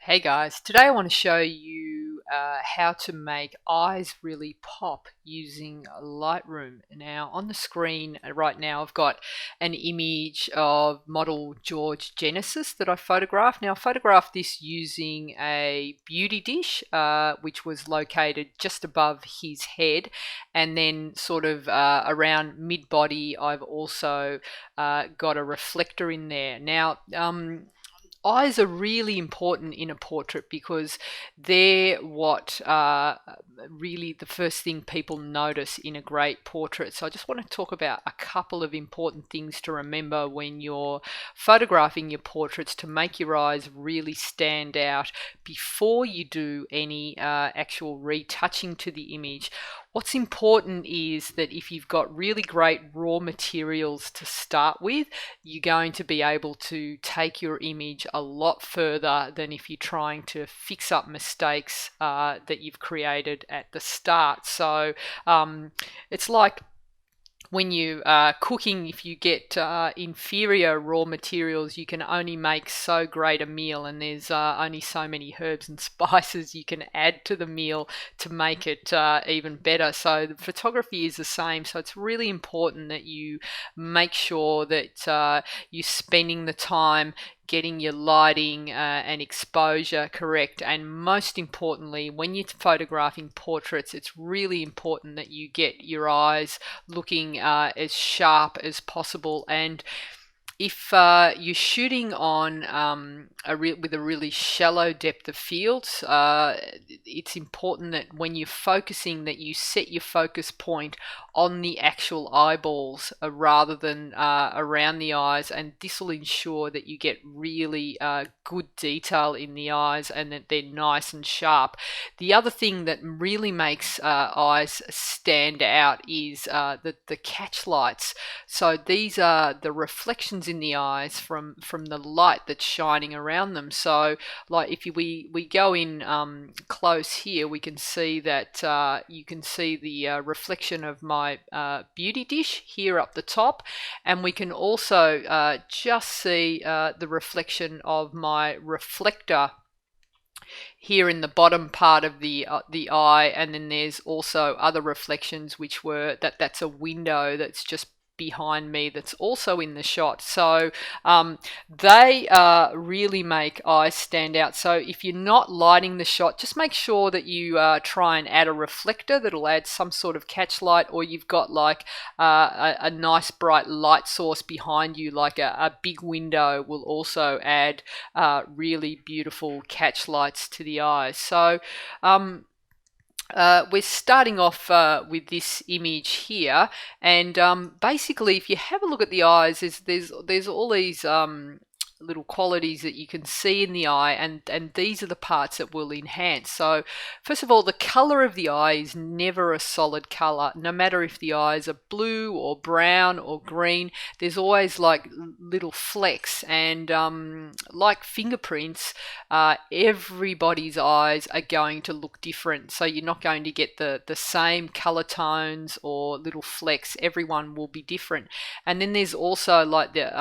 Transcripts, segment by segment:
Hey guys, today I want to show you how to make eyes really pop using Lightroom. Now on the screen right now I've got an image of model George Genesis that I photographed. Now I photographed this using a beauty dish which was located just above his head, and then sort of around mid-body I've also got a reflector in there. Now eyes are really important in a portrait because they're what really the first thing people notice in a great portrait. So I just want to talk about a couple of important things to remember when you're photographing your portraits to make your eyes really stand out before you do any actual retouching to the image. What's important is that if you've got really great raw materials to start with, you're going to be able to take your image a lot further than if you're trying to fix up mistakes that you've created at the start. So it's like when you are cooking, if you get inferior raw materials, you can only make so great a meal, and there's only so many herbs and spices you can add to the meal to make it even better. So the photography is the same. So it's really important that you make sure that you're spending the time getting your lighting and exposure correct, and most importantly, when you're photographing portraits, it's really important that you get your eyes looking as sharp as possible. And if you're shooting on with a really shallow depth of field, it's important that when you're focusing that you set your focus point on the actual eyeballs rather than around the eyes, and this will ensure that you get really good detail in the eyes and that they're nice and sharp. The other thing that really makes eyes stand out is the catch lights. So these are the reflections in the eyes from the light that's shining around them. So like if we go in close here, we can see that you can see the reflection of my beauty dish here up the top, and we can also just see the reflection of my reflector here in the bottom part of the eye. And then there's also other reflections which were that's a window that's just behind me that's also in the shot. So they really make eyes stand out. So if you're not lighting the shot, just make sure that you try and add a reflector that'll add some sort of catch light, or you've got like a nice bright light source behind you, like a big window will also add really beautiful catch lights to the eyes. So we're starting off with this image here, and basically if you have a look at the eyes, there's all these little qualities that you can see in the eye, and these are the parts that will enhance. So first of all, the color of the eye is never a solid color. No matter if the eyes are blue or brown or green, there's always like little flecks, and like fingerprints, everybody's eyes are going to look different. So you're not going to get the same color tones or little flecks. Everyone will be different. And then there's also like the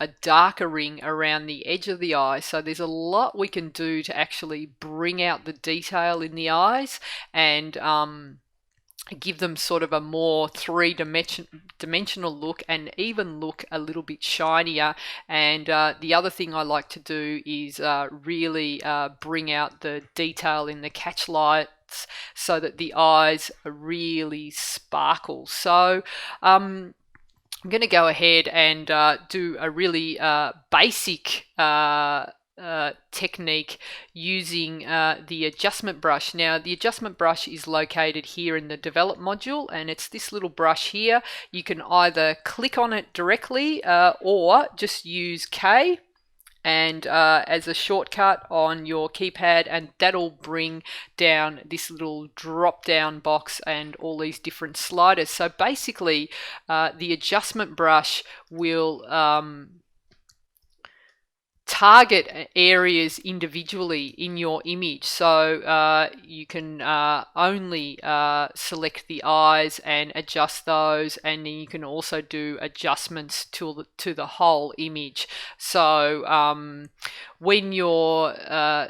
a darker ring around the edge of the eye. So there's a lot we can do to actually bring out the detail in the eyes and give them sort of a more three-dimensional look, and even look a little bit shinier. And the other thing I like to do is really bring out the detail in the catch lights so that the eyes really sparkle. So I'm going to go ahead and do a really basic technique using the adjustment brush. Now the adjustment brush is located here in the develop module, and it's this little brush here. You can either click on it directly or just use K and as a shortcut on your keypad, and that'll bring down this little drop down box and all these different sliders. So basically the adjustment brush will target areas individually in your image. So you can only select the eyes and adjust those, and then you can also do adjustments to the whole image. So when you're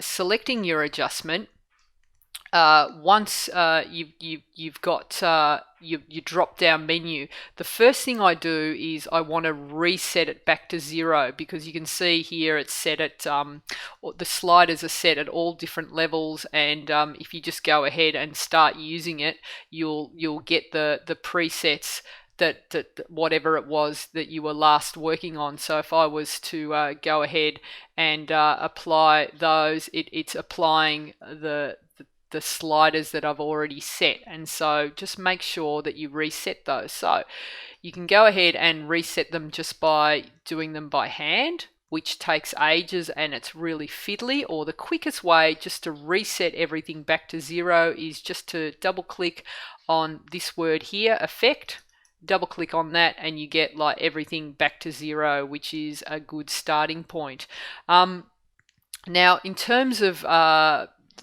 selecting your adjustment, once you've got your drop down menu, the first thing I do is I want to reset it back to 0, because you can see here it's set at the sliders are set at all different levels, and if you just go ahead and start using it, you'll get the presets that whatever it was that you were last working on. So if I was to go ahead and apply those, it's applying the sliders that I've already set, and so just make sure that you reset those. So you can go ahead and reset them just by doing them by hand, which takes ages and it's really fiddly, or the quickest way just to reset everything back to 0 is just to double click on this word here, effect, double click on that, and you get like everything back to 0, which is a good starting point. Now in terms of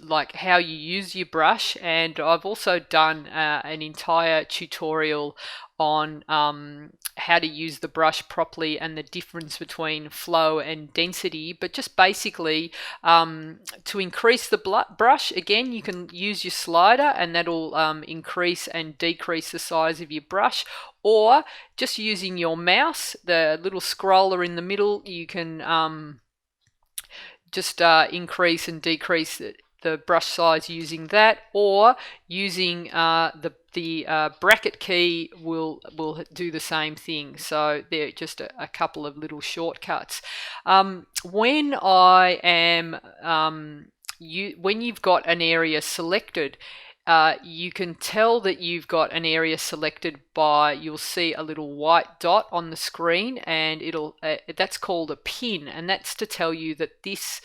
like how you use your brush, and I've also done an entire tutorial on how to use the brush properly and the difference between flow and density. But just basically to increase the brush, again you can use your slider and that'll increase and decrease the size of your brush, or just using your mouse, the little scroller in the middle, you can just increase and decrease the brush size using that, or using the bracket key will do the same thing. So they're just a couple of little shortcuts. When I am when you've got an area selected, you can tell that you've got an area selected by, you'll see a little white dot on the screen, and it'll that's called a pin, and that's to tell you that this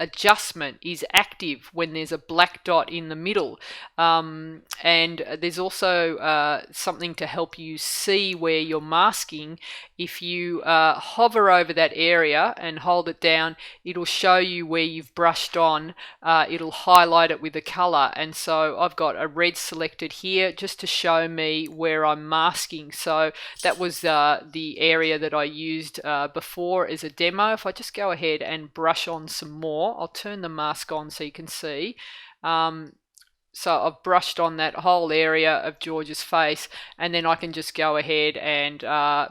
adjustment is active when there's a black dot in the middle. And there's also something to help you see where you're masking. If you hover over that area and hold it down, it'll show you where you've brushed on. It'll highlight it with a color, and so I've got a red selected here just to show me where I'm masking. So that was the area that I used before as a demo. If I just go ahead and brush on some more, I'll turn the mask on so you can see. So I've brushed on that whole area of George's face, and then I can just go ahead and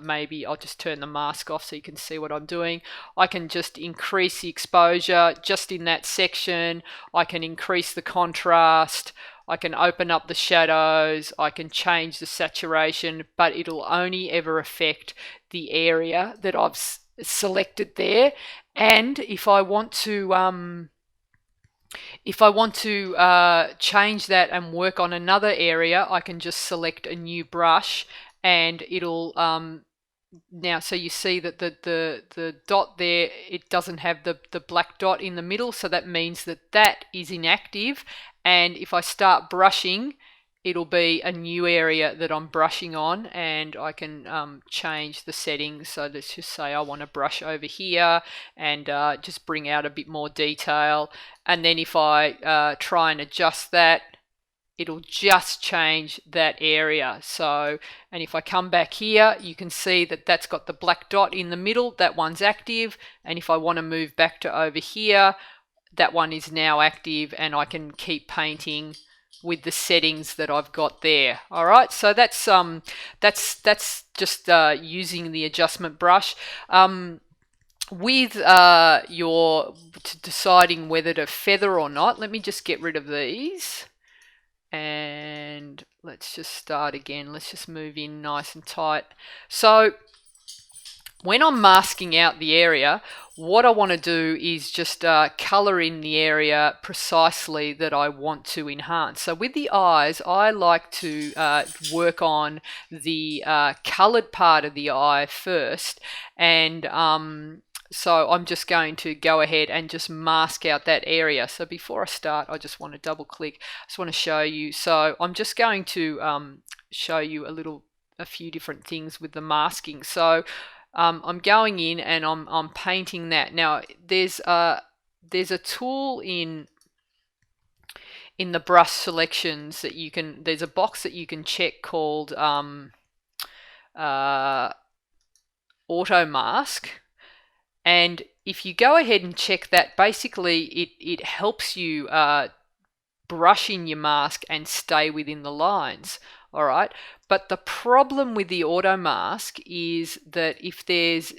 maybe I'll just turn the mask off so you can see what I'm doing. I can just increase the exposure just in that section. I can increase the contrast. I can open up the shadows. I can change the saturation, but it'll only ever affect the area that I've selected there. And if I want to change that and work on another area, I can just select a new brush, and it'll now, so you see that the dot there, it doesn't have the black dot in the middle, so that means that is inactive. And if I start brushing, it'll be a new area that I'm brushing on, and I can change the settings. So let's just say I want to brush over here and just bring out a bit more detail. And then if I try and adjust that, it'll just change that area. So, and if I come back here, you can see that that's got the black dot in the middle. That one's active. And if I want to move back to over here, that one is now active, and I can keep painting with the settings that I've got there. All right, so that's just using the adjustment brush. With your deciding whether to feather or not, let me just get rid of these, and let's just start again. Let's just move in nice and tight. So when I'm masking out the area, what I want to do is just color in the area precisely that I want to enhance. So with the eyes, I like to work on the colored part of the eye first, and so I'm just going to go ahead and just mask out that area. So before I start, I just want to double click. I just want to show you. So I'm just going to show you a few different things with the masking. So I'm going in and I'm painting that. Now there's a tool in the brush selections that you can, there's a box that you can check called auto mask, and if you go ahead and check that, basically it helps you brush in your mask and stay within the lines. All right, but the problem with the auto mask is that if there's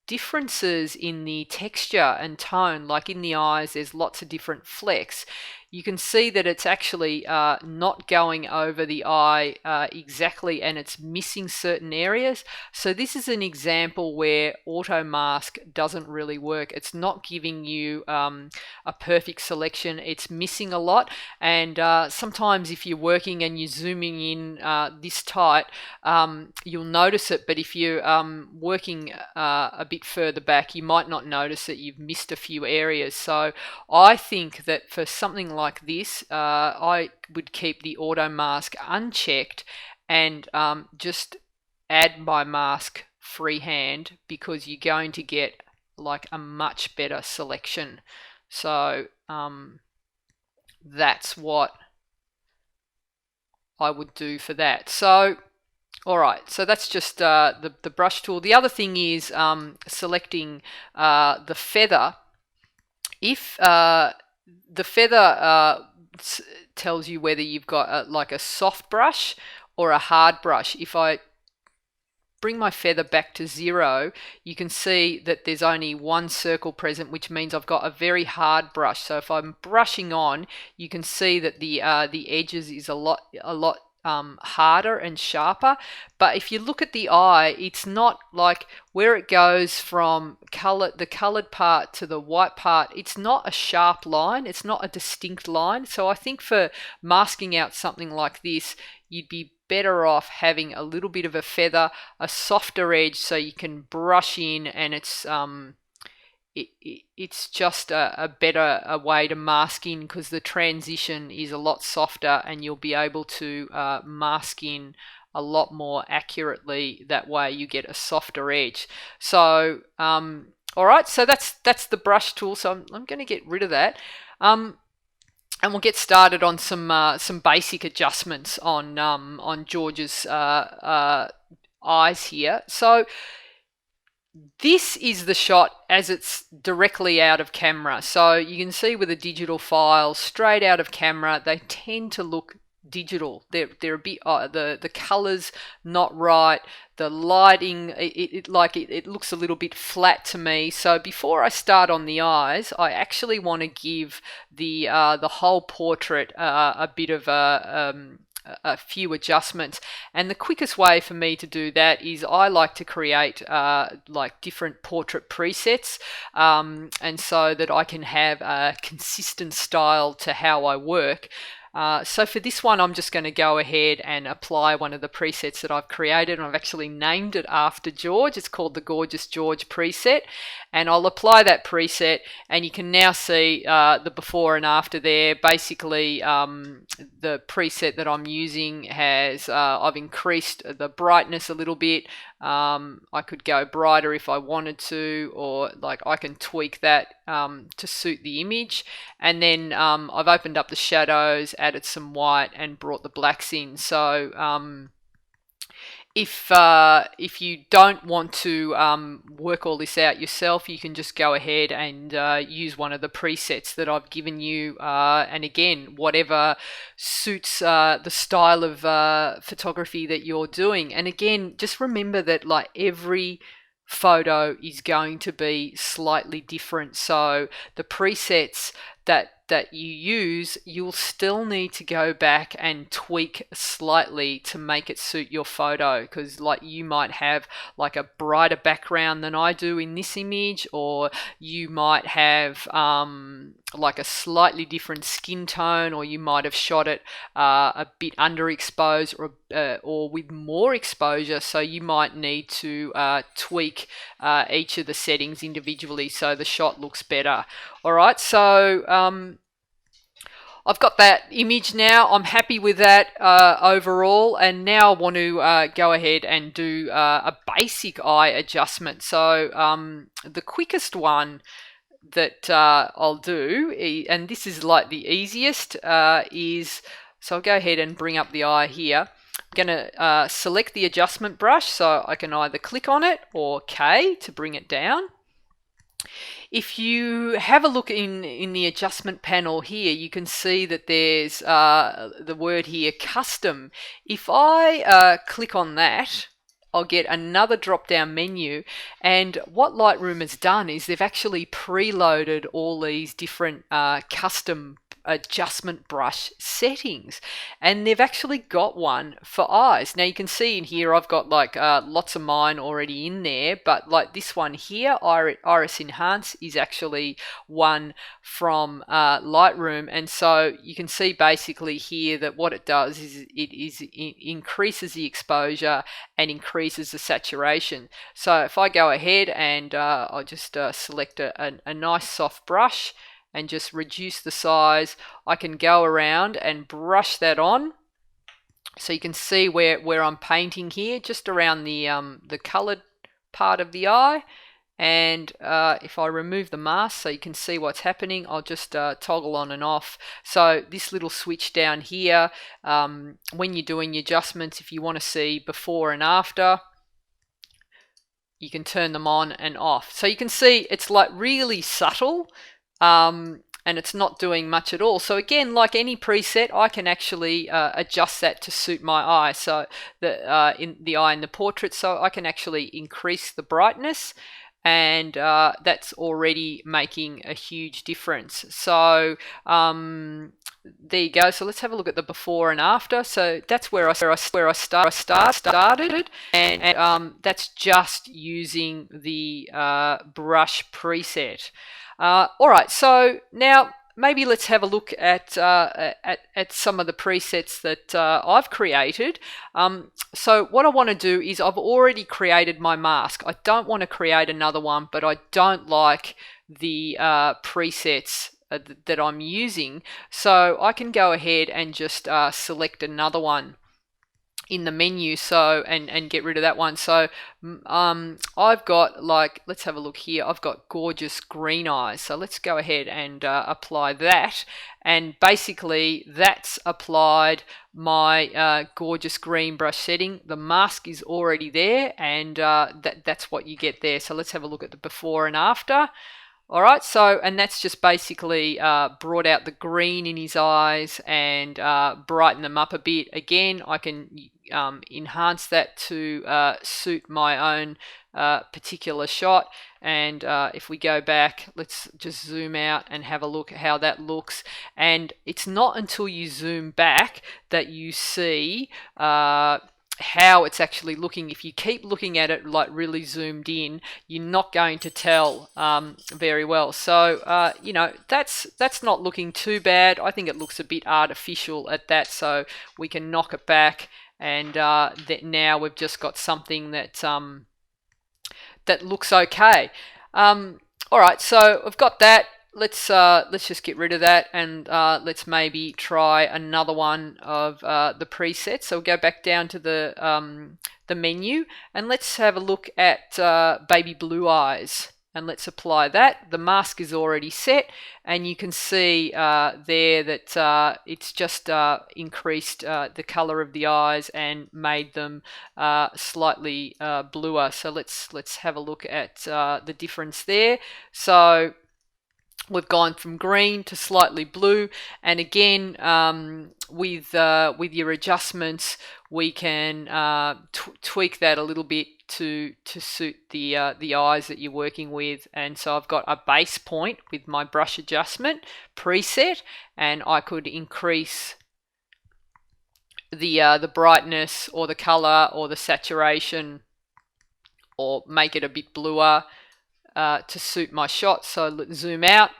differences in the texture and tone, like in the eyes there's lots of different flecks, you can see that it's actually not going over the eye exactly, and it's missing certain areas. So this is an example where auto mask doesn't really work. It's not giving you a perfect selection. It's missing a lot, and sometimes if you're working and you're zooming in this tight, you'll notice it, but if you're working a bit further back, you might not notice that you've missed a few areas. So I think that for something like this, I would keep the auto mask unchecked and just add my mask freehand, because you're going to get like a much better selection. So that's what I would do for that. So all right, so that's just the brush tool. The other thing is selecting the feather. If the feather tells you whether you've got like a soft brush or a hard brush. If I bring my feather back to 0, you can see that there's only one circle present, which means I've got a very hard brush. So if I'm brushing on, you can see that the edges is a lot harder and sharper. But if you look at the eye, it's not like where it goes from the colored part to the white part, it's not a sharp line, it's not a distinct line. So I think for masking out something like this, you'd be better off having a little bit of a feather, a softer edge, so you can brush in, and it's just a better way to mask in, because the transition is a lot softer and you'll be able to mask in a lot more accurately. That way you get a softer edge. So all right, so that's the brush tool. So I'm going to get rid of that. And we'll get started on some basic adjustments on George's eyes here. So this is the shot as it's directly out of camera. So you can see with a digital file straight out of camera, they tend to look digital. They're a bit the colors not right. The lighting, it looks a little bit flat to me. So before I start on the eyes, I actually want to give the whole portrait a bit of a few adjustments. And the quickest way for me to do that is I like to create like different portrait presets, and so that I can have a consistent style to how I work. So for this one, I'm just going to go ahead and apply one of the presets that I've created, and I've actually named it after George. It's called the Gorgeous George preset, and I'll apply that preset, and you can now see the before and after there. Basically, the preset that I'm using has, I've increased the brightness a little bit. I could go brighter if I wanted to, or like I can tweak that to suit the image. And then I've opened up the shadows, added some white, and brought the blacks in. So if you don't want to work all this out yourself, you can just go ahead and use one of the presets that I've given you, and again, whatever suits the style of photography that you're doing. And again, just remember that like every photo is going to be slightly different, so the presets that you use, you'll still need to go back and tweak slightly to make it suit your photo, because like you might have like a brighter background than I do in this image, or you might have like a slightly different skin tone, or you might have shot it a bit underexposed or with more exposure, so you might need to tweak each of the settings individually so the shot looks better. All right, so I've got that image now. I'm happy with that overall, and now I want to go ahead and do a basic eye adjustment. So the quickest one that I'll do, and this is like the easiest, is, so I'll go ahead and bring up the eye here. I'm going to select the adjustment brush, so I can either click on it or K to bring it down. If you have a look in the adjustment panel here, you can see that there's the word here, custom. If I click on that, I'll get another drop-down menu, and what Lightroom has done is they've actually preloaded all these different custom adjustment brush settings, and they've actually got one for eyes. Now you can see in here I've got like lots of mine already in there, but like this one here, Iris Enhance, is actually one from Lightroom, and so you can see basically here that what it does is it increases the exposure and increases the saturation. So if I go ahead and I'll just select a nice soft brush and just reduce the size, I can go around and brush that on. So you can see where I'm painting here, just around the coloured part of the eye. And if I remove the mask so you can see what's happening, I'll just toggle on and off. So this little switch down here, when you're doing your adjustments, if you want to see before and after, you can turn them on and off. So you can see it's like really subtle. And it's not doing much at all. So again, like any preset, I can actually adjust that to suit my eye. So in the eye in the portrait, so I can actually increase the brightness, and that's already making a huge difference. So there you go. So let's have a look at the before and after. So that's where I started, and that's just using the brush preset. All right, so now maybe let's have a look at some of the presets that I've created. So what I want to do is I've already created my mask. I don't want to create another one, but I don't like the presets that I'm using. So I can go ahead and just select another one in the menu, so and get rid of that one. So I've got, like, let's have a look here, I've got gorgeous green eyes, so let's go ahead and apply that, and basically that's applied my gorgeous green brush setting. The mask is already there, and that's what you get there. So let's have a look at the before and after. All right, so, and that's just basically brought out the green in his eyes and brighten them up a bit. Again, I can enhance that to suit my own particular shot. And if we go back, let's just zoom out and have a look at how that looks. And it's not until you zoom back that you see how it's actually looking. If you keep looking at it like really zoomed in, you're not going to tell very well. So you know, that's not looking too bad. I think it looks a bit artificial at that, so we can knock it back, and that now we've just got something that that looks okay. All right, so I've got that. Let's just get rid of that, and let's maybe try another one of the presets. So we'll go back down to the menu, and let's have a look at baby blue eyes, and let's apply that. The mask is already set, and you can see there that it's just increased the color of the eyes and made them slightly bluer. So let's have a look at the difference there. So we've gone from green to slightly blue, and again, with your adjustments, we can tweak that a little bit to suit the eyes that you're working with. And so I've got a base point with my brush adjustment preset, and I could increase the brightness or the color or the saturation, or make it a bit bluer to suit my shot. So let's zoom out,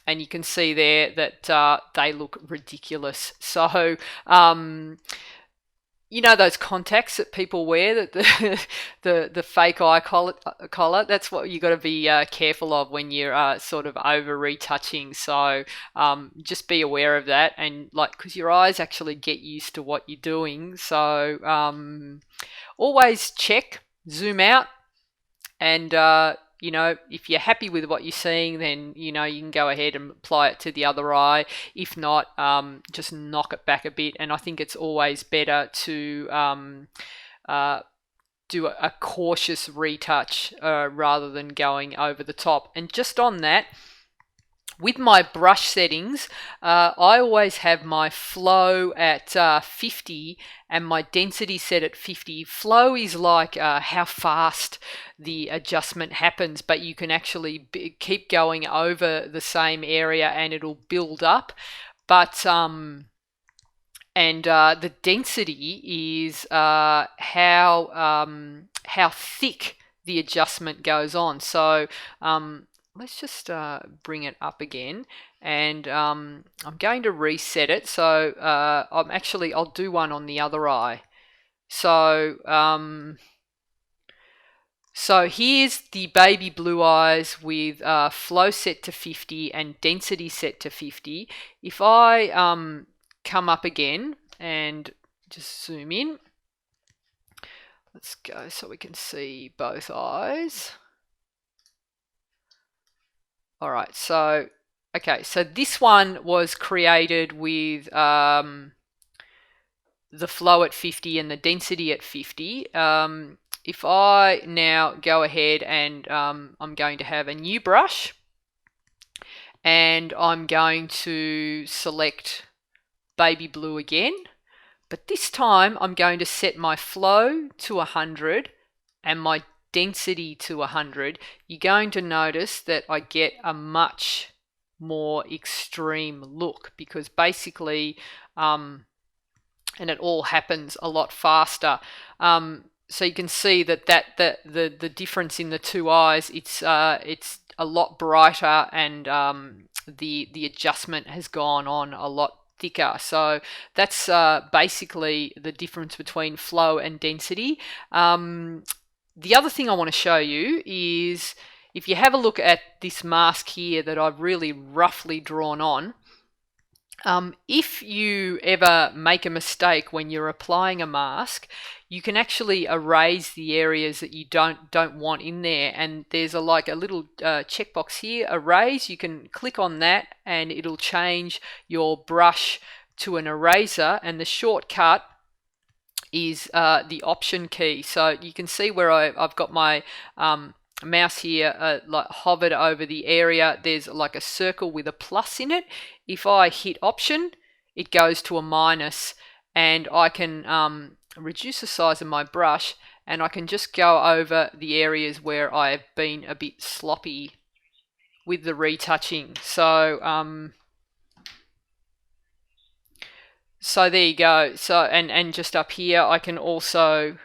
and you can see there that they look ridiculous. So you know those contacts that people wear, that the fake eye collar. That's what you got to be careful of when you're sort of over retouching. So just be aware of that, and like, because your eyes actually get used to what you're doing. So always check, zoom out, and you know, if you're happy with what you're seeing, then you know you can go ahead and apply it to the other eye. If not, just knock it back a bit. And I think it's always better to do a cautious retouch rather than going over the top. And just on that, with my brush settings, I always have my flow at 50 and my density set at 50. Flow is like how fast the adjustment happens, but you can actually keep going over the same area and it'll build up. But the density is how thick the adjustment goes on. So let's just bring it up again, and I'm going to reset it. So I'll do one on the other eye. So so here's the baby blue eyes with flow set to 50 and density set to 50. If I come up again and just zoom in, let's go so we can see both eyes. All right, so, okay, so this one was created with the flow at 50 and the density at 50. If I now go ahead and I'm going to have a new brush, and I'm going to select baby blue again, but this time I'm going to set my flow to 100 and my density to 100. You're going to notice that I get a much more extreme look, because basically and it all happens a lot faster. So you can see that the difference in the two eyes, it's a lot brighter, and the adjustment has gone on a lot thicker. So that's basically the difference between flow and density. The other thing I want to show you is, if you have a look at this mask here that I've really roughly drawn on, if you ever make a mistake when you're applying a mask, you can actually erase the areas that you don't want in there. And there's a little checkbox here, erase. You can click on that and it'll change your brush to an eraser, and the shortcut is the option key. So you can see where I've got my mouse here like hovered over the area. There's like a circle with a plus in it. If I hit option, it goes to a minus, and I can reduce the size of my brush, and I can just go over the areas where I've been a bit sloppy with the retouching. So there you go. So and just up here I can also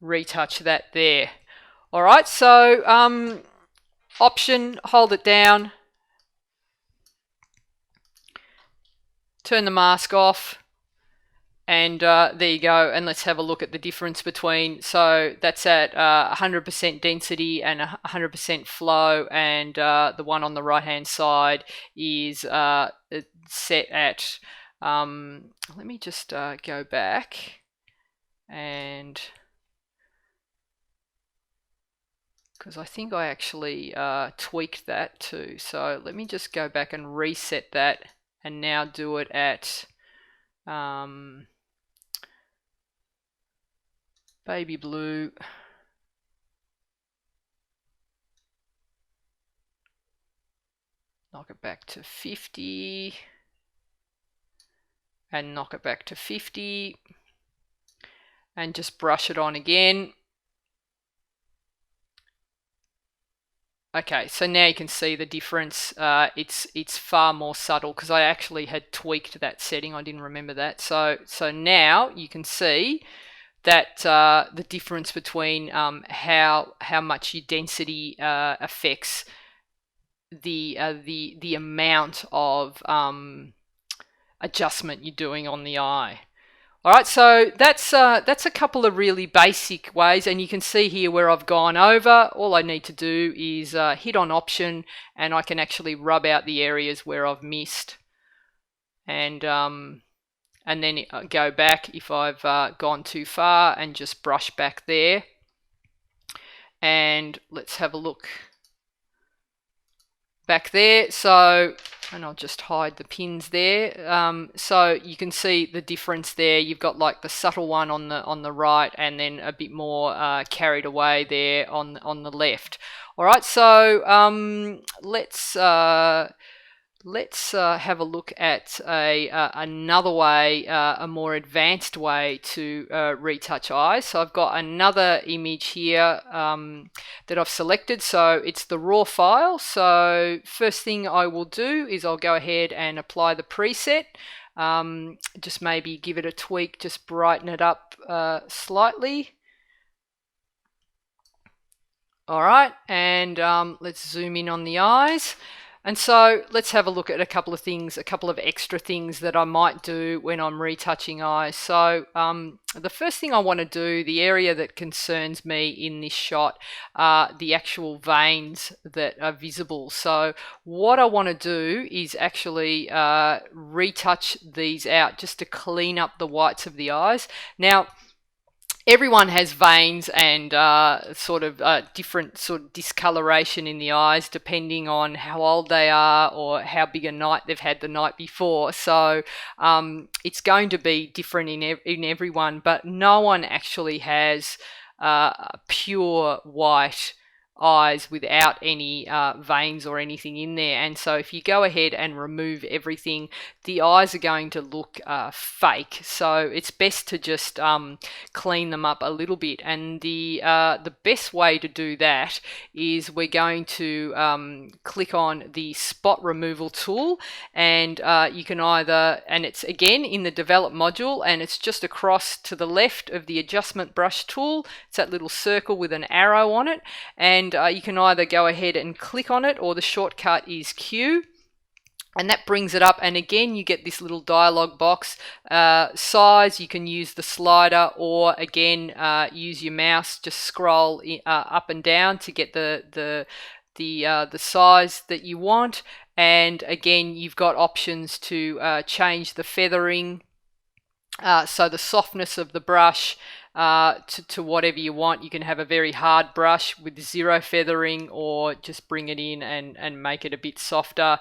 retouch that there. All right, so option, hold it down, turn the mask off, and there you go. And let's have a look at the difference between, so that's at 100% density and 100% flow, and the one on the right hand side is set at let me just go back, and because I think I actually tweaked that too. So let me just go back and reset that, and now do it at baby blue. Knock it back to 50, and knock it back to 50, and just brush it on again. Okay, so now you can see the difference. It's far more subtle, because I actually had tweaked that setting. I didn't remember that. So now you can see that the difference between how much your density affects the amount of adjustment you're doing on the eye. All right, so that's a couple of really basic ways, and you can see here where I've gone over. All I need to do is hit on Option, and I can actually rub out the areas where I've missed, and then go back if I've gone too far, and just brush back there. And let's have a look back there. So, and I'll just hide the pins there. So you can see the difference there. You've got like the subtle one on the right, and then a bit more carried away there on the left. All right, so let's have a look at another way, a more advanced way to retouch eyes. So I've got another image here that I've selected. So it's the raw file. So first thing I will do is I'll go ahead and apply the preset. Just maybe give it a tweak, just brighten it up slightly. All right, and let's zoom in on the eyes. And so let's have a look at a couple of things, a couple of extra things that I might do when I'm retouching eyes. So the first thing I want to do, the area that concerns me in this shot, are the actual veins that are visible. So what I want to do is actually retouch these out just to clean up the whites of the eyes. Now, everyone has veins and different sort of discoloration in the eyes depending on how old they are or how big a night they've had the night before. So it's going to be different in everyone, but no one actually has pure white eyes without any veins or anything in there. And so if you go ahead and remove everything, the eyes are going to look fake. So it's best to just clean them up a little bit. And the best way to do that is we're going to click on the spot removal tool, and you can either, and it's again in the develop module, and it's just across to the left of the adjustment brush tool. It's that little circle with an arrow on it, and you can either go ahead and click on it, or the shortcut is Q, and that brings it up. And again, you get this little dialog box. Size, you can use the slider, or again use your mouse, just scroll up and down to get the size that you want. And again, you've got options to change the feathering, so the softness of the brush, to whatever you want. You can have a very hard brush with zero feathering, or just bring it in and make it a bit softer.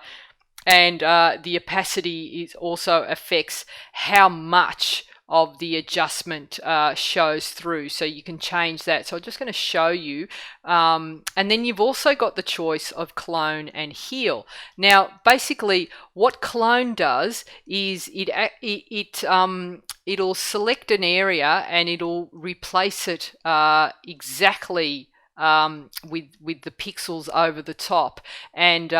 And the opacity is also affects how much of the adjustment shows through, so you can change that. So I'm just going to show you, and then you've also got the choice of clone and heal. Now basically what clone does is it'll select an area and it'll replace it exactly with the pixels over the top, and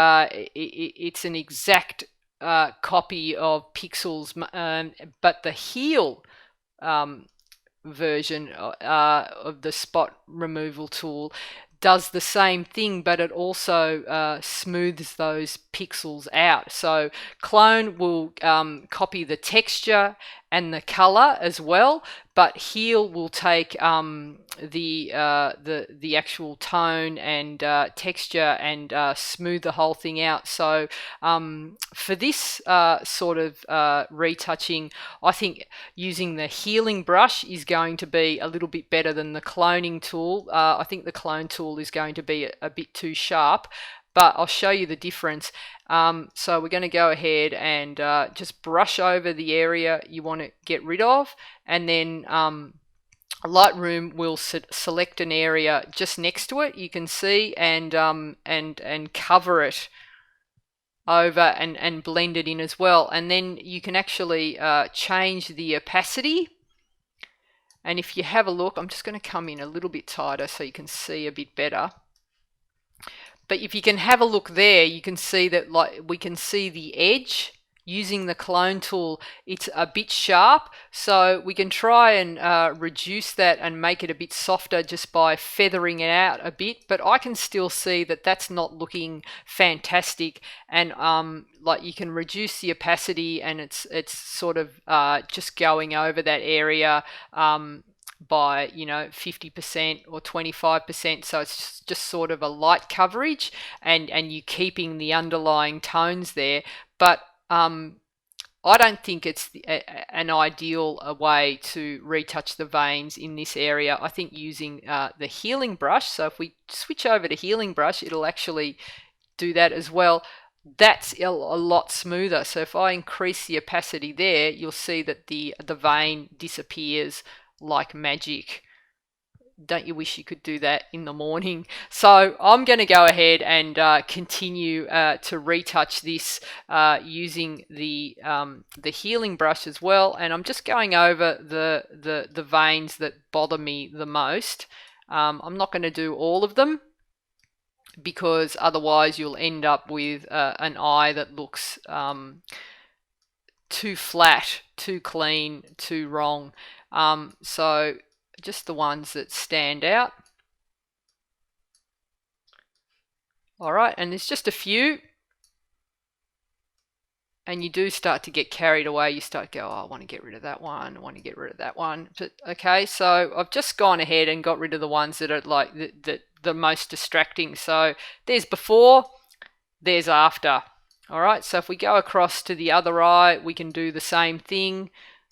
it's an exact copy of pixels, but the heal version of the spot removal tool does the same thing, but it also smooths those pixels out. So clone will copy the texture and the color as well, but heal will take the actual tone and texture and smooth the whole thing out. So for this sort of retouching, I think using the healing brush is going to be a little bit better than the cloning tool. I think the clone tool is going to be a bit too sharp, but I'll show you the difference. So we're going to go ahead and just brush over the area you want to get rid of, and then Lightroom will select an area just next to it, you can see, and cover it over and blend it in as well. And then you can actually change the opacity. And if you have a look, I'm just going to come in a little bit tighter so you can see a bit better. But if you can have a look there, you can see that, like, we can see the edge using the clone tool, it's a bit sharp, so we can try and reduce that and make it a bit softer just by feathering it out a bit. But I can still see that that's not looking fantastic, and like you can reduce the opacity, and it's sort of just going over that area by 50% or 25%, so it's just sort of a light coverage, and you keeping the underlying tones there. But I don't think it's an ideal way to retouch the veins in this area. I think using the healing brush, so if we switch over to healing brush, it'll actually do that as well. That's a lot smoother. So if I increase the opacity there, you'll see that the vein disappears like magic. Don't you wish you could do that in the morning? So I'm going to go ahead and continue to retouch this using the healing brush as well, and I'm just going over the veins that bother me the most. I'm not going to do all of them, because otherwise you'll end up with an eye that looks too flat, too clean, too wrong. So just the ones that stand out. All right, and there's just a few, and you do start to get carried away. You start to go, oh, I want to get rid of that one, I want to get rid of that one. But okay, so I've just gone ahead and got rid of the ones that are like the most distracting. So there's before, there's after. All right, so if we go across to the other eye, we can do the same thing.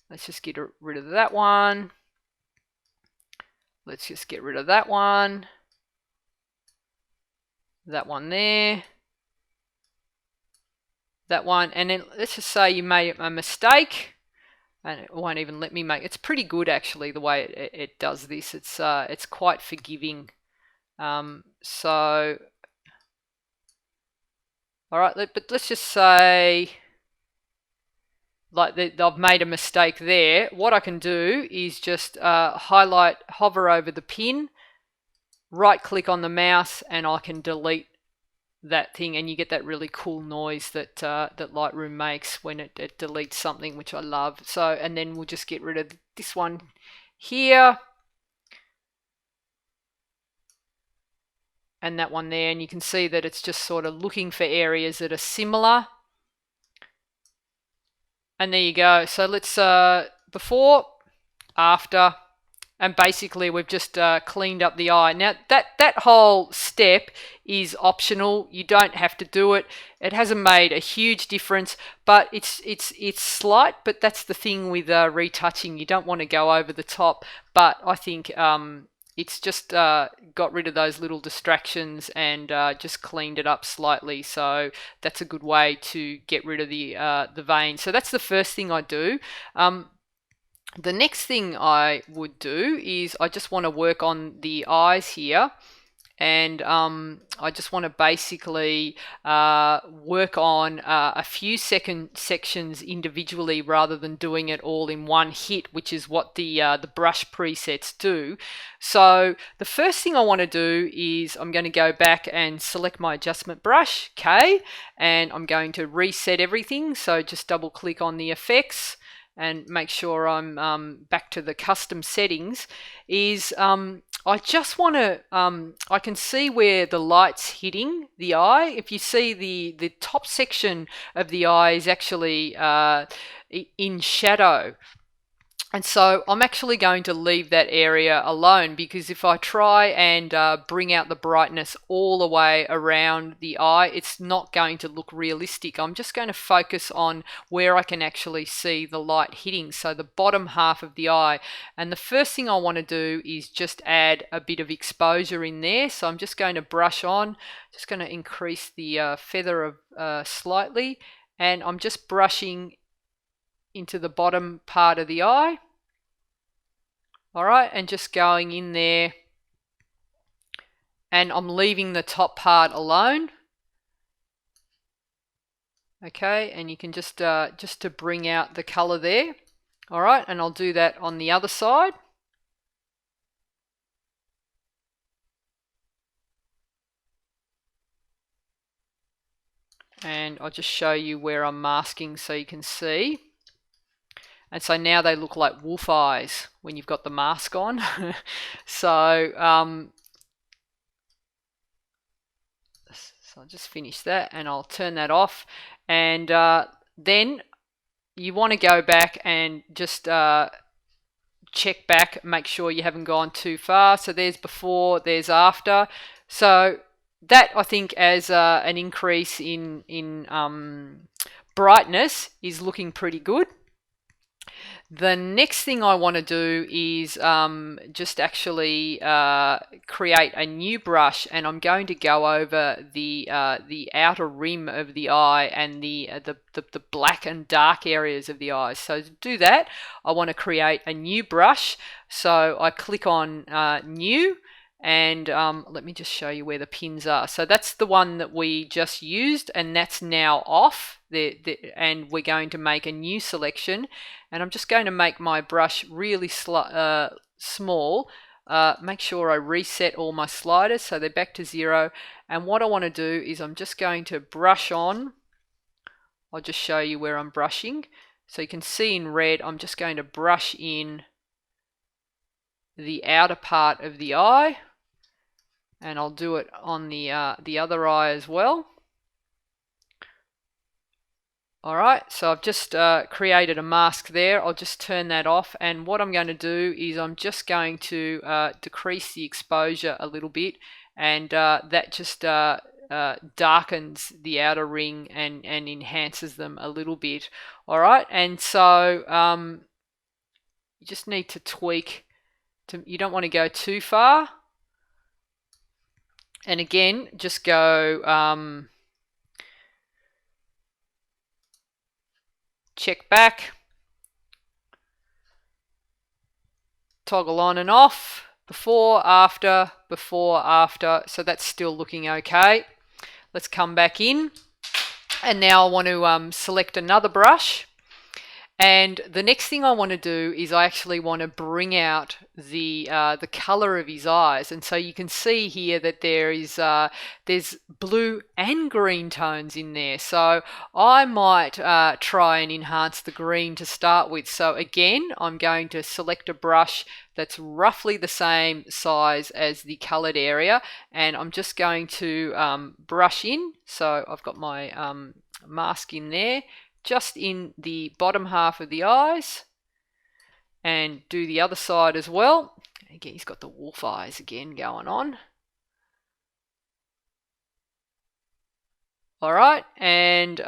Let's just get rid of that one. Let's just get rid of that one. That one there. That one. And then let's just say you made a mistake, and it won't even let me make. It's pretty good actually the way it does this. It's quite forgiving. So all right, but let's just say like I've made a mistake there. What I can do is just hover over the pin, right click on the mouse, and I can delete that thing, and you get that really cool noise that Lightroom makes when it deletes something, which I love. So, and then we'll just get rid of this one here, and that one there, and you can see that it's just sort of looking for areas that are similar. And there you go. So let's before, after, and basically we've just cleaned up the eye. Now that whole step is optional. You don't have to do it. It hasn't made a huge difference, but it's slight. But that's the thing with retouching. You don't want to go over the top. But I think it's just got rid of those little distractions and just cleaned it up slightly. So that's a good way to get rid of the vein. So that's the first thing I do. The next thing I would do is I just want to work on the eyes here, and I just want to basically work on a few sections individually rather than doing it all in one hit, which is what the brush presets do. So the first thing I want to do is I'm going to go back and select my adjustment brush, K, and I'm going to reset everything. So just double click on the effects and make sure I'm back to the custom settings. I just want to, I can see where the light's hitting the eye. If you see the top section of the eye is actually in shadow. And so I'm actually going to leave that area alone, because if I try and bring out the brightness all the way around the eye, it's not going to look realistic. I'm just going to focus on where I can actually see the light hitting, so the bottom half of the eye. And the first thing I want to do is just add a bit of exposure in there. So I'm just going to brush on, just going to increase the feather slightly, and I'm just brushing into the bottom part of the eye. All right, and just going in there, and I'm leaving the top part alone. Okay, and you can just to bring out the color there. All right, and I'll do that on the other side. and I'll just show you where I'm masking so you can see. And so now they look like wolf eyes when you've got the mask on. So I'll just finish that and I'll turn that off. And then you want to go back and just check back, make sure you haven't gone too far. So there's before, there's after. So that, I think, as an increase in brightness is looking pretty good. The next thing I want to do is just actually create a new brush, and I'm going to go over the outer rim of the eye and the black and dark areas of the eyes. So to do that, I want to create a new brush. So I click on New, and let me just show you where the pins are. So that's the one that we just used, and that's now off. And we're going to make a new selection, and I'm just going to make my brush really small. Make sure I reset all my sliders so they're back to 0. And what I want to do is I'm just going to brush on. I'll just show you where I'm brushing. So you can see in red, I'm just going to brush in the outer part of the eye, and I'll do it on the other eye as well. Alright, so I've just created a mask there. I'll just turn that off, and what I'm going to do is I'm just going to decrease the exposure a little bit, and that just darkens the outer ring and enhances them a little bit. Alright, and so you just need to tweak. You don't want to go too far. And again, just go check back, toggle on and off, before, after, so that's still looking okay. Let's come back in, and now I want to select another brush, and the next thing I want to do is I actually want to bring out the color of his eyes. And so you can see here that there's blue and green tones in there. So I might try and enhance the green to start with. So again, I'm going to select a brush that's roughly the same size as the colored area, and I'm just going to brush in. So I've got my mask in there, just in the bottom half of the eyes, and do the other side as well. Again, he's got the wolf eyes again going on. Alright, and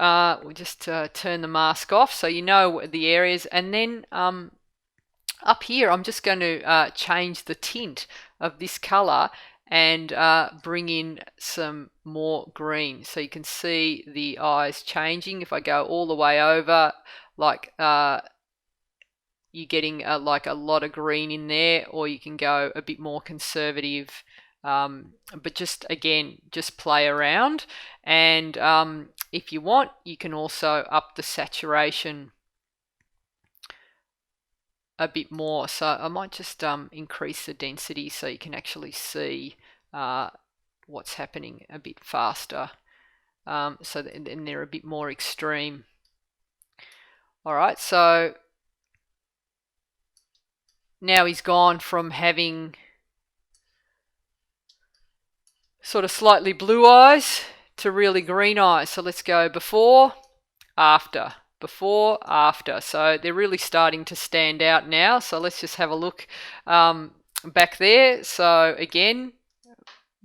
we'll just turn the mask off so you know the areas, and then up here I'm just going to change the tint of this color and bring in some more green, so you can see the eyes changing. If I go all the way over, like you're getting like a lot of green in there, or you can go a bit more conservative, but just again, just play around. And if you want, you can also up the saturation a bit more. So I might just increase the density so you can actually see what's happening a bit faster, so then they're a bit more extreme. Alright, so now he's gone from having sort of slightly blue eyes to really green eyes. So let's go before, after. Before, after. So they're really starting to stand out now. So let's just have a look back there. So again,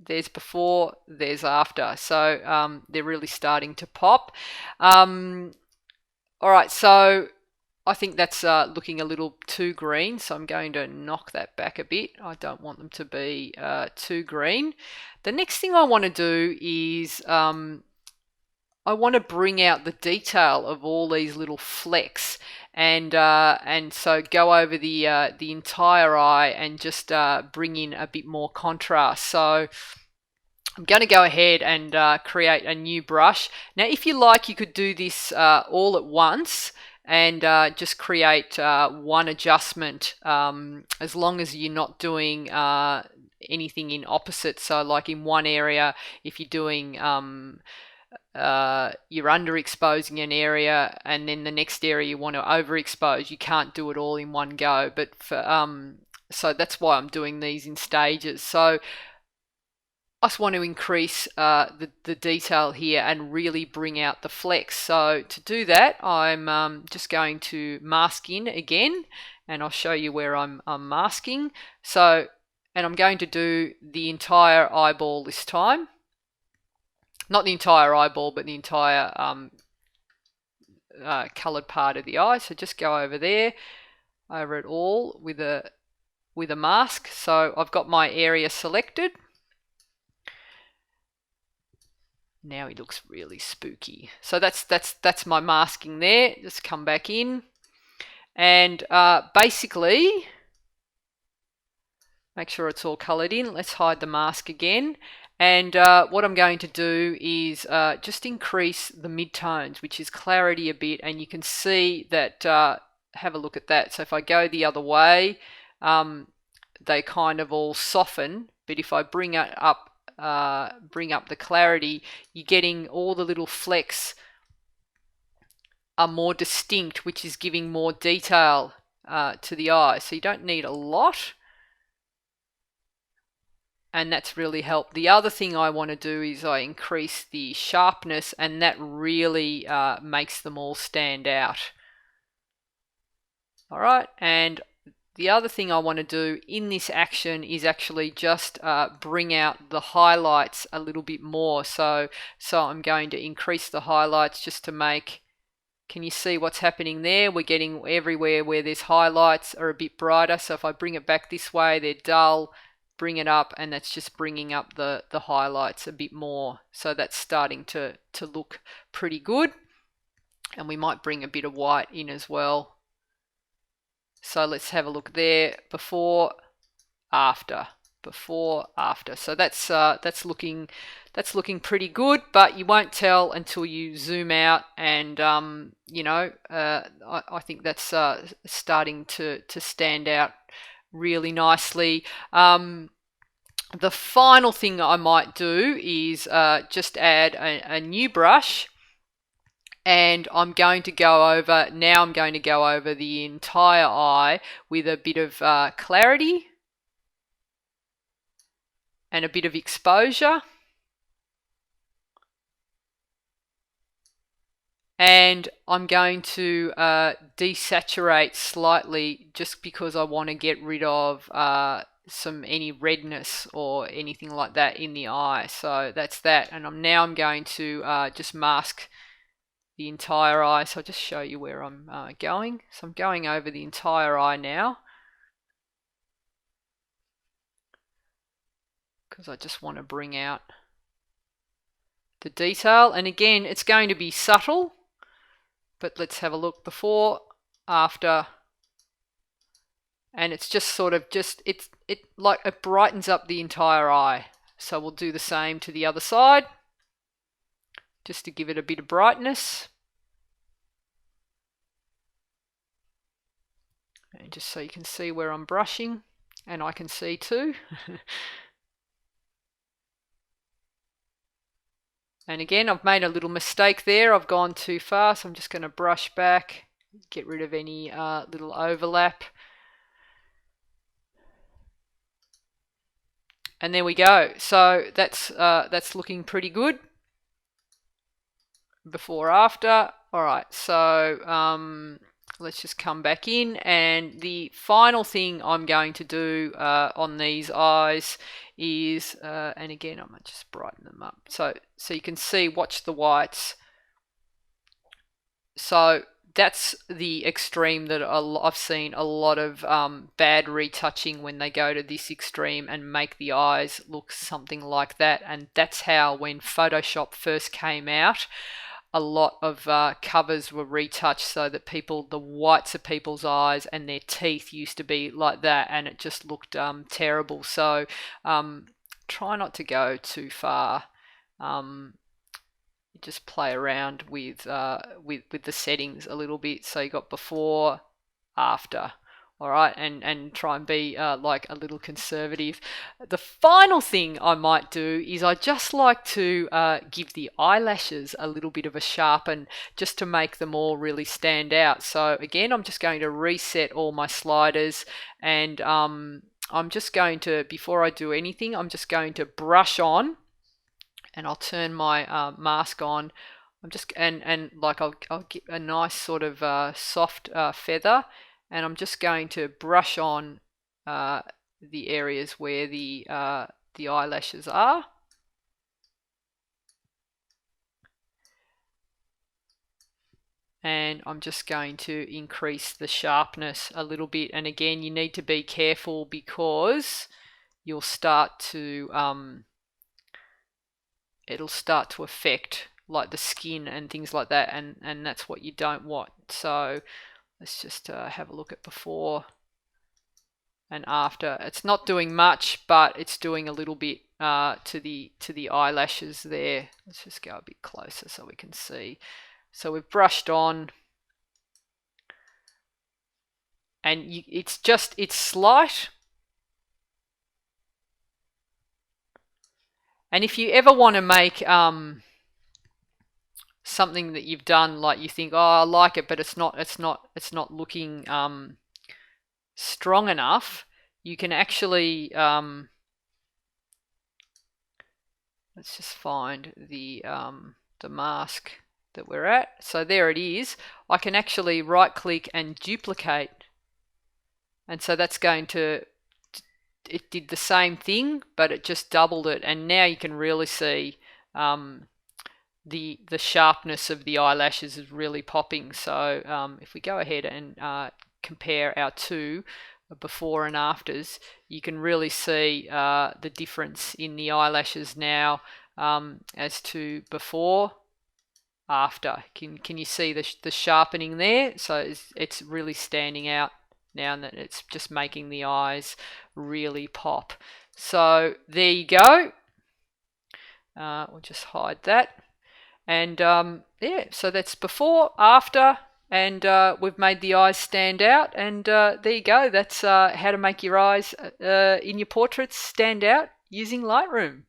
there's before, there's after. So they're really starting to pop. All right, so I think that's looking a little too green, so I'm going to knock that back a bit. I don't want them to be too green. The next thing I want to do is I want to bring out the detail of all these little flecks, and so go over the entire eye and just bring in a bit more contrast. So I'm going to go ahead and create a new brush. Now, if you like, you could do this all at once and just create one adjustment, as long as you're not doing anything in opposite. So like in one area, if you're doing you're underexposing an area, and then the next area you want to overexpose. You can't do it all in one go, but so that's why I'm doing these in stages. So I just want to increase the detail here and really bring out the flex. So to do that, I'm just going to mask in again, and I'll show you where I'm masking. So, and I'm going to do the entire eyeball this time. Not the entire eyeball, but the entire coloured part of the eye. So just go over there, over it all with a mask. So I've got my area selected. Now he looks really spooky. So that's my masking there. Just come back in, and basically make sure it's all coloured in. Let's hide the mask again. And what I'm going to do is just increase the midtones, which is clarity a bit, and you can see that, have a look at that. So if I go the other way, they kind of all soften, but if I bring up the clarity, you're getting all the little flecks are more distinct, which is giving more detail to the eye. So you don't need a lot, and that's really helped. The other thing I want to do is I increase the sharpness, and that really makes them all stand out. All right, and the other thing I want to do in this action is actually just bring out the highlights a little bit more. So I'm going to increase the highlights just to make, can you see what's happening there? We're getting everywhere where there's highlights are a bit brighter. So if I bring it back this way, they're dull, bring it up, and that's just bringing up the highlights a bit more. So that's starting to look pretty good. And we might bring a bit of white in as well. So let's have a look there, before, after, before, after. So that's looking pretty good, but you won't tell until you zoom out, and you know, I think that's starting to stand out really nicely. The final thing I might do is just add a new brush. And I'm going to go over the entire eye with a bit of clarity and a bit of exposure. And I'm going to desaturate slightly, just because I want to get rid of any redness or anything like that in the eye. So that's that. And I'm going to just mask the entire eye. So I'll just show you where I'm going. So I'm going over the entire eye now, because I just want to bring out the detail. And again, it's going to be subtle, but let's have a look before, after, and it's just sort of it brightens up the entire eye. So we'll do the same to the other side, just to give it a bit of brightness. And just so you can see where I'm brushing, and I can see too. And again, I've made a little mistake there. I've gone too far, so I'm just going to brush back, get rid of any little overlap. And there we go. So that's looking pretty good. Before, after. All right, so let's just come back in, and the final thing I'm going to do on these eyes is, and again, I might just brighten them up so you can see, watch the whites. So that's the extreme that I've seen a lot of bad retouching, when they go to this extreme and make the eyes look something like that. And that's how, when Photoshop first came out, a lot of covers were retouched so that the whites of people's eyes and their teeth used to be like that, and it just looked terrible. So try not to go too far. Just play around with the settings a little bit. So you got before, after, all right, and try and be like a little conservative. The final thing I might do is I just like to give the eyelashes a little bit of a sharpen, just to make them all really stand out. So again, I'm just going to reset all my sliders, and I'm just going to, before I do anything, I'm just going to brush on, and I'll turn my mask on. I'm just, and like I'll get a nice sort of soft feather, and I'm just going to brush on the areas where the eyelashes are. And I'm just going to increase the sharpness a little bit. And again, you need to be careful because you'll start to it'll start to affect like the skin and things like that, and that's what you don't want. So let's just have a look at before and after. It's not doing much, but it's doing a little bit to the eyelashes there. Let's just go a bit closer so we can see. So we've brushed on, and it's slight. And if you ever want to make something that you've done, like you think, oh, I like it, but it's not looking strong enough, you can actually let's just find the mask that we're at. So there it is. I can actually right click and duplicate, and so that's going to, it did the same thing, but it just doubled it, and now you can really see the sharpness of the eyelashes is really popping. So if we go ahead and compare our two before and afters, you can really see the difference in the eyelashes now as to before, after. Can you see the sharpening there? So it's really standing out now, and that it's just making the eyes really pop. So there you go. We'll just hide that. And yeah, so that's before, after, and we've made the eyes stand out. And there you go. That's how to make your eyes in your portraits stand out using Lightroom.